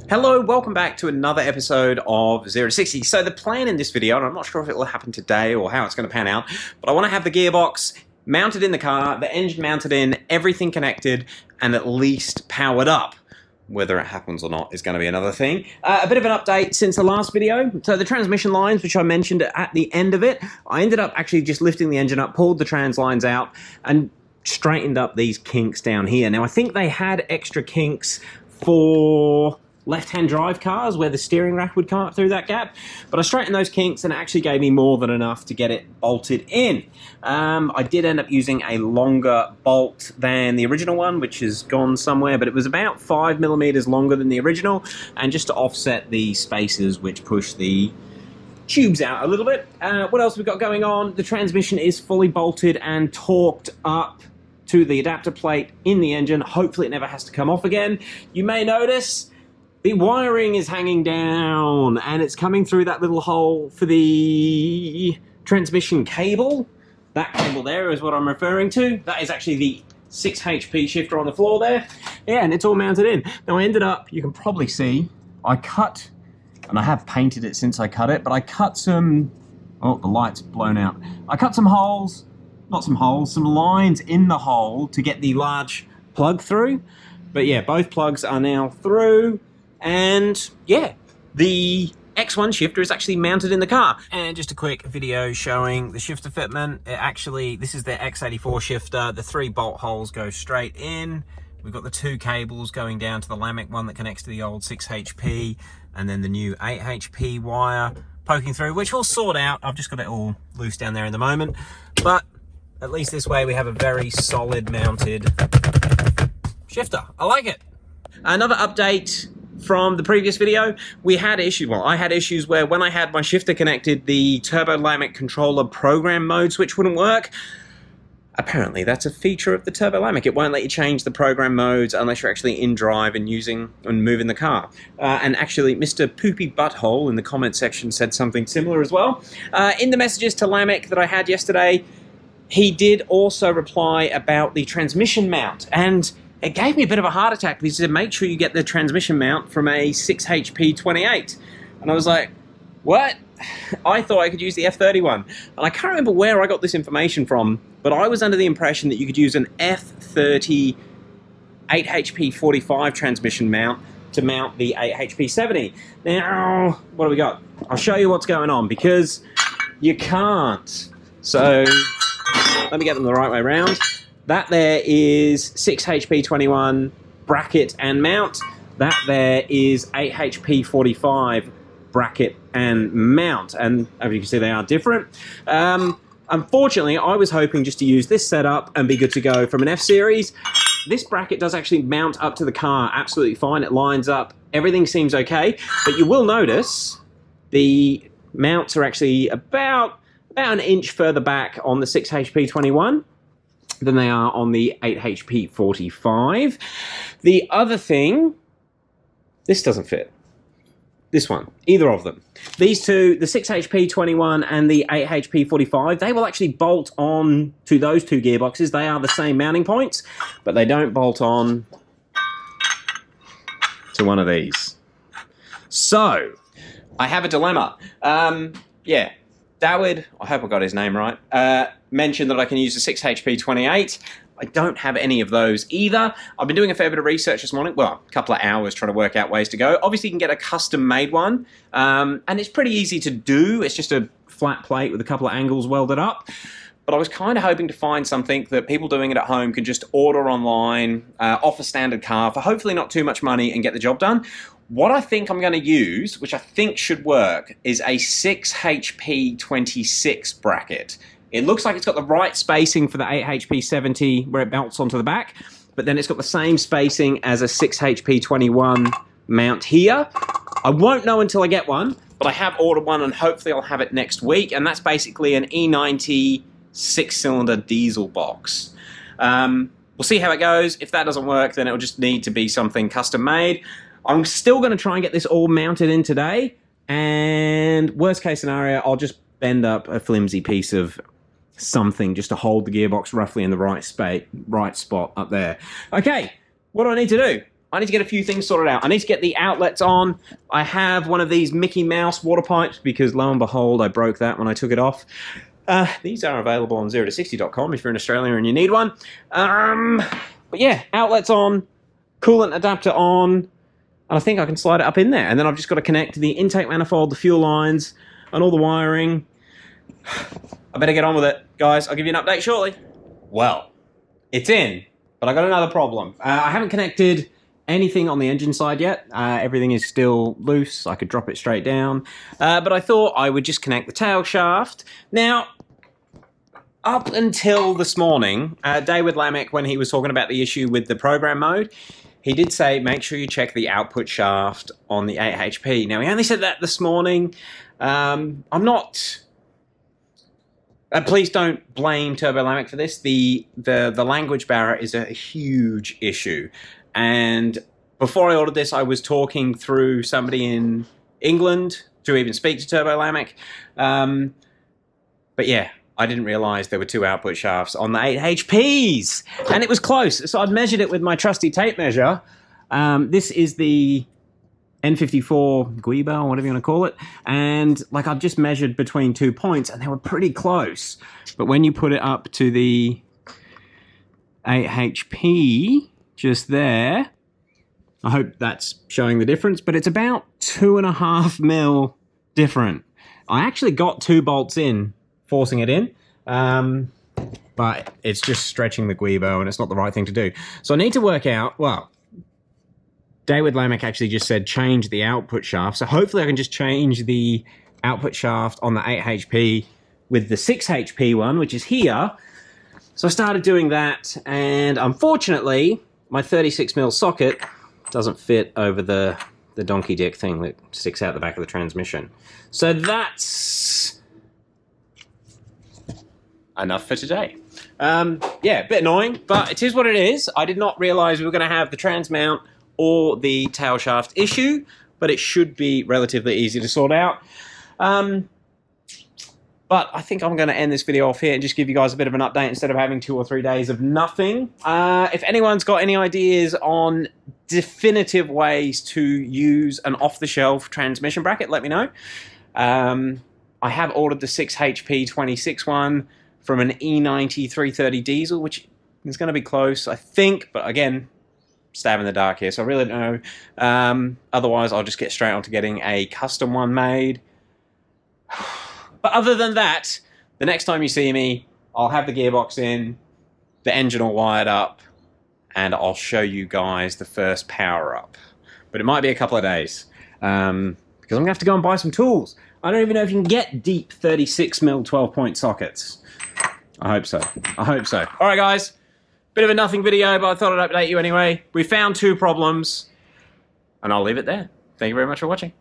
Hello, welcome back to another episode of 0 to 60. So the plan in this video, and I'm not sure if it will happen today or how it's going to pan out, but I want to have the gearbox mounted in the car, the engine mounted in, everything connected, and at least powered up. Whether it happens or not is going to be another thing. A bit of an update since the last video. So the transmission lines, which I mentioned at the end of it, I ended up actually just lifting the engine up, pulled the trans lines out, and straightened up these kinks down here. Now I think they had extra kinks for left-hand drive cars where the steering rack would come up through that gap, but I straightened those kinks and it actually gave me more than enough to get it bolted in. I did end up using a longer bolt than the original one, which has gone somewhere, but it was about 5mm longer than the original, and just to offset the spacers which push the tubes out a little bit. What else have we got going on? The transmission is fully bolted and torqued up to the adapter plate in the engine. Hopefully it never has to come off again. You may notice the wiring is hanging down and it's coming through that little hole for the transmission cable. That cable there is what I'm referring to. That is actually the 6 HP shifter on the floor there. Yeah, and it's all mounted in. Now I ended up, you can probably see, I cut, and I have painted it since I cut it, but I cut some, oh, the light's blown out. I cut some holes, not some holes, some lines in the hole to get the large plug through. But yeah, both plugs are now through. And yeah, the X1 shifter is actually mounted in the car. And just a quick video showing the shifter fitment. This is the X84 shifter. The 3 bolt holes go straight in. We've got the 2 cables going down to the Lamech one that connects to the old 6 HP, and then the new 8 HP wire poking through, which we'll sort out. I've just got it all loose down there in the moment. But at least this way we have a very solid mounted shifter. I like it. Another update from the previous video, I had issues where when I had my shifter connected, the Turbo Lamech controller program mode switch wouldn't work. Apparently that's a feature of the Turbo Lamech. It won't let you change the program modes unless you're actually in drive and moving the car. And actually, Mr. Poopy Butthole in the comment section said something similar as well. In the messages to Lamech that I had yesterday, he did also reply about the transmission mount, and it gave me a bit of a heart attack because he said, make sure you get the transmission mount from a 6 HP 28. And I was like, what? I thought I could use the F31. And I can't remember where I got this information from, but I was under the impression that you could use an F30 8 HP 45 transmission mount to mount the 8 HP 70. Now, what do we got? I'll show you what's going on, because you can't. So let me get them the right way around. That there is 6 HP 21 bracket and mount. That there is 8 HP 45 bracket and mount. And as you can see, they are different. Unfortunately, I was hoping just to use this setup and be good to go from an F-Series. This bracket does actually mount up to the car absolutely fine. It lines up. Everything seems okay. But you will notice the mounts are actually about an inch further back on the 6 HP 21 than they are on the 8 HP 45. The other thing, this doesn't fit. This one, either of them. These two, the 6 HP 21 and the 8 HP 45, they will actually bolt on to those 2 gearboxes. They are the same mounting points, but they don't bolt on to one of these. So, I have a dilemma. Yeah. Dawid, I hope I got his name right, mentioned that I can use a 6 HP 28. I don't have any of those either. I've been doing a fair bit of research this morning, well, a couple of hours trying to work out ways to go. Obviously, you can get a custom-made one, and it's pretty easy to do. It's just a flat plate with a couple of angles welded up. But I was kind of hoping to find something that people doing it at home can just order online, off a standard car for hopefully not too much money and get the job done. What I think I'm going to use, which I think should work, is a 6 HP 26 bracket. It looks like it's got the right spacing for the 8 HP 70 where it belts onto the back, but then it's got the same spacing as a 6 HP 21 mount here. I won't know until I get one, but I have ordered one and hopefully I'll have it next week, and that's basically an E90 6-cylinder diesel box. We'll see how it goes. If that doesn't work, then it'll just need to be something custom made. I'm still going to try and get this all mounted in today, and worst case scenario, I'll just bend up a flimsy piece of something just to hold the gearbox roughly in the right spot up there. Okay, what do I need to do? I need to get a few things sorted out. I need to get the outlets on. I have one of these Mickey Mouse water pipes because lo and behold, I broke that when I took it off. These are available on 0to60.com if you're in Australia and you need one. But yeah, outlets on, coolant adapter on, and I think I can slide it up in there. And then I've just got to connect the intake manifold, the fuel lines, and all the wiring. I better get on with it. Guys, I'll give you an update shortly. Well, it's in, but I got another problem. I haven't connected anything on the engine side yet. Everything is still loose. I could drop it straight down. But I thought I would just connect the tail shaft. Now, up until this morning, David Lamech, when he was talking about the issue with the program mode, he did say, make sure you check the output shaft on the 8HP. Now, he only said that this morning. I'm not... please don't blame Turbo Lamech for this. The language barrier is a huge issue. And before I ordered this, I was talking through somebody in England to even speak to Turbo Lamech. But yeah, I didn't realize there were two output shafts on the 8HPs. And it was close. So I'd measured it with my trusty tape measure. This is the N54 Guiba, or whatever you want to call it. And like I've just measured between 2 points and they were pretty close. But when you put it up to the 8HP, just there, I hope that's showing the difference, but it's about 2.5 mil different. I actually got 2 bolts in, forcing it in, but it's just stretching the Guibo and it's not the right thing to do. So I need to work out, well, David Lamech actually just said change the output shaft. So hopefully I can just change the output shaft on the 8HP with the 6HP one, which is here. So I started doing that, and unfortunately, my 36mm socket doesn't fit over the donkey dick thing that sticks out the back of the transmission. So that's enough for today. Yeah, a bit annoying, but it is what it is. I did not realize we were going to have the trans mount or the tail shaft issue, but it should be relatively easy to sort out. But I think I'm going to end this video off here and just give you guys a bit of an update instead of having 2 or 3 days of nothing. If anyone's got any ideas on definitive ways to use an off-the-shelf transmission bracket, let me know. I have ordered the 6HP 26 one from an E90 330 diesel, which is going to be close, I think, but again, stab in the dark here, so I really don't know. Otherwise, I'll just get straight on to getting a custom one made. But other than that, the next time you see me, I'll have the gearbox in, the engine all wired up, and I'll show you guys the first power up. But it might be a couple of days, because I'm going to have to go and buy some tools. I don't even know if you can get deep 36mm 12-point sockets. I hope so. I hope so. All right, guys. Bit of a nothing video, but I thought I'd update you anyway. We found 2 problems, and I'll leave it there. Thank you very much for watching.